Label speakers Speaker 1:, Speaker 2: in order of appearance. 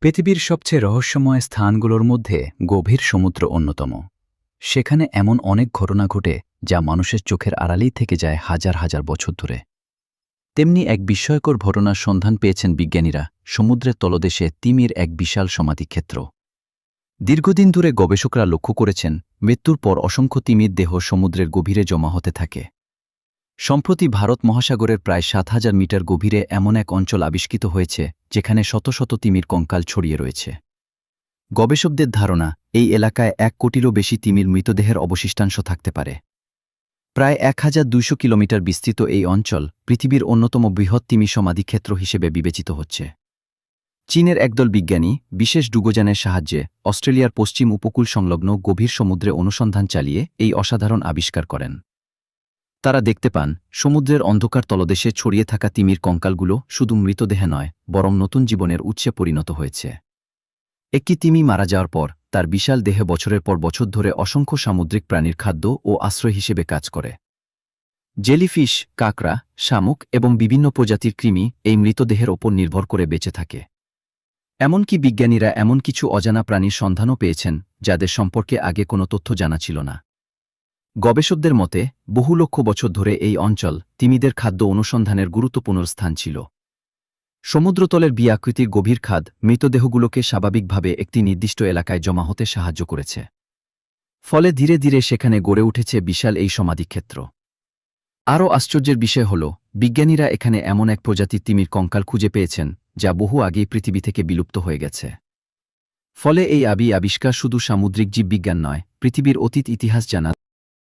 Speaker 1: পৃথিবীর সবচেয়ে রহস্যময় স্থানগুলোর মধ্যে গভীর সমুদ্র অন্যতম। সেখানে এমন অনেক ঘটনা ঘটে যা মানুষের চোখের আড়ালেই থেকে যায় হাজার হাজার বছর ধরে। তেমনি এক বিস্ময়কর ঘটনার সন্ধান পেয়েছেন বিজ্ঞানীরা সমুদ্রের তলদেশে তিমির এক বিশাল সমাধিক্ষেত্র। দীর্ঘদিন ধরে গবেষকরা লক্ষ্য করেছেন মৃত্যুর পর অসংখ্য তিমির দেহ সমুদ্রের গভীরে জমা হতে থাকে। সম্প্রতি ভারত মহাসাগরের প্রায় ৭,০০০ মিটার গভীরে এমন এক অঞ্চল আবিষ্কৃত হয়েছে যেখানে শত শত তিমির কঙ্কাল ছড়িয়ে রয়েছে। গবেষকদের ধারণা, এই এলাকায় ১ কোটিরও বেশি তিমির মৃতদেহের অবশিষ্টাংশ থাকতে পারে। প্রায় ১,২০০ কিলোমিটার বিস্তৃত এই অঞ্চল পৃথিবীর অন্যতম বৃহৎ তিমি সমাধিক্ষেত্র হিসেবে বিবেচিত হচ্ছে। চীনের একদল বিজ্ঞানী বিশেষ ডুবোযানের সাহায্যে অস্ট্রেলিয়ার পশ্চিম উপকূল সংলগ্ন গভীর সমুদ্রে অনুসন্ধান চালিয়ে এই অসাধারণ আবিষ্কার করেন। তারা দেখতে পান সমুদ্রের অন্ধকার তলদেশে ছড়িয়ে থাকা তিমির কঙ্কালগুলো শুধু মৃতদেহে নয়, বরং নতুন জীবনের উৎসে পরিণত হয়েছে। একটি তিমি মারা যাওয়ার পর তার বিশাল দেহে বছরের পর বছর ধরে অসংখ্য সামুদ্রিক প্রাণীর খাদ্য ও আশ্রয় হিসেবে কাজ করে। জেলিফিশ, কাঁকড়া, শামুক এবং বিভিন্ন প্রজাতির কৃমি এই মৃতদেহের ওপর নির্ভর করে বেঁচে থাকে। এমনকি বিজ্ঞানীরা এমন কিছু অজানা প্রাণীর সন্ধানও পেয়েছেন যাদের সম্পর্কে আগে কোনো তথ্য জানা ছিল না। গবেষকদের মতে বহু লক্ষ বছর ধরে এই অঞ্চল তিমিদের খাদ্য অনুসন্ধানের গুরুত্বপূর্ণ স্থান ছিল। সমুদ্রতলের আকৃতির গভীর খাদ মৃতদেহগুলোকে স্বাভাবিকভাবে একটি নির্দিষ্ট এলাকায় জমা হতে সাহায্য করেছে। ফলে ধীরে ধীরে সেখানে গড়ে উঠেছে বিশাল এই সমাধিক্ষেত্র। আরও আশ্চর্যের বিষয় হল, বিজ্ঞানীরা এখানে এমন এক প্রজাতির তিমির কঙ্কাল খুঁজে পেয়েছেন যা বহু আগেই পৃথিবী থেকে বিলুপ্ত হয়ে গেছে। ফলে এই আবিষ্কার শুধু সামুদ্রিক জীববিজ্ঞান নয়, পৃথিবীর অতীত ইতিহাস জানা